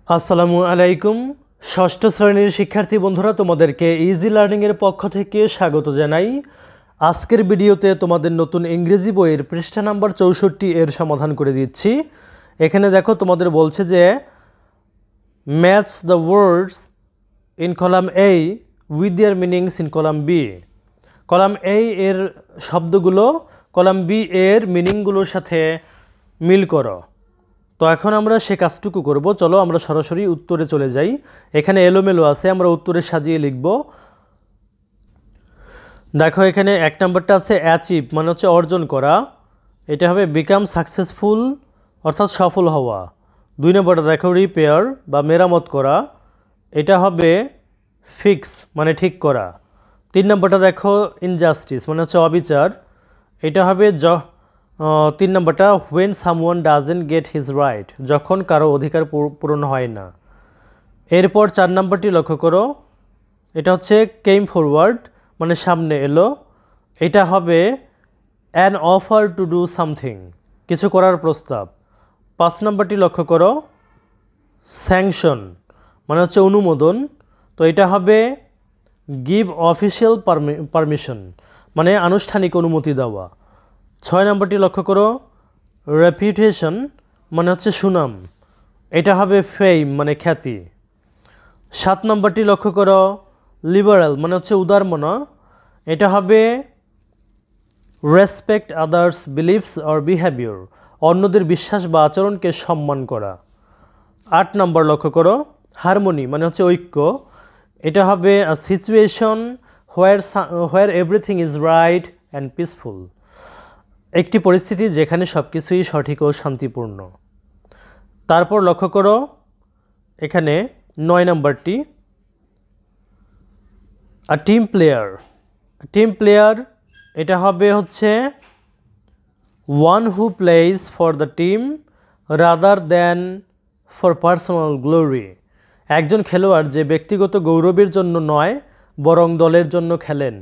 আসসালামু আলাইকুম। ষষ্ঠ শ্রেণীর শিক্ষার্থী বন্ধুরা, তোমাদেরকে ইজি লার্নিংয়ের পক্ষ থেকে স্বাগত জানাই। আজকের ভিডিওতে তোমাদের নতুন ইংরেজি বইয়ের পৃষ্ঠা নাম্বার 64 এর সমাধান করে দিচ্ছি। এখানে দেখো তোমাদের বলছে যে match the words in column A with their meanings in column B. Column A এর শব্দগুলো কলাম বি এর মিনিংগুলোর সাথে মিল করো। তো এখন আমরা সে কাজটুকু করব। চলো আমরা সরাসরি উত্তরে চলে যাই। এখানে এলোমেলো আছে, আমরা উত্তরে সাজিয়ে লিখব। দেখো এখানে এক নম্বরটা আছে অ্যাচিভ, মানে হচ্ছে অর্জন করা, এটা হবে বিকাম সাকসেসফুল অর্থাৎ সফল হওয়া। দুই নম্বরটা দেখো রিপেয়ার বা মেরামত করা, এটা হবে ফিক্স মানে ঠিক করা। তিন নম্বরটা দেখো ইনজাস্টিস মানে হচ্ছে অবিচার, এটা হবে তিন নম্বরটা when someone doesn't get his right, যখন কারো অধিকার পূরণ হয় না। এরপর চার নম্বরটি লক্ষ্য করো, এটা হচ্ছে কেম ফরওয়ার্ড মানে সামনে এলো, এটা হবে an offer to do something কিছু করার প্রস্তাব। পাঁচ নম্বরটি লক্ষ্য করো স্যাংশন মানে হচ্ছে অনুমোদন, তো এটা হবে গিভ অফিসিয়াল পারমিশন মানে আনুষ্ঠানিক অনুমতি দেওয়া। ছয় নম্বরটি লক্ষ্য করো রেপুটেশন মানে হচ্ছে সুনাম, এটা হবে ফেম মানে খ্যাতি। সাত নম্বরটি লক্ষ্য করো লিবারাল মানে হচ্ছে উদারমনা, এটা হবে respect others believes or behaviour অন্যদের বিশ্বাস বা আচরণকে সম্মান করা। আট নম্বর লক্ষ্য করো হারমোনি মানে হচ্ছে ঐক্য, এটা হবে a situation where everything is right and peaceful, একটি পরিস্থিতি যেখানে সব কিছুই সঠিক ও শান্তিপূর্ণ। তারপর লক্ষ্য করো এখানে নয় নম্বরটি আ টিম প্লেয়ার, এটা হবে হচ্ছে one who plays for the team rather than for personal glory, একজন খেলোয়াড় যে ব্যক্তিগত গৌরবের জন্য নয় বরং দলের জন্য খেলেন।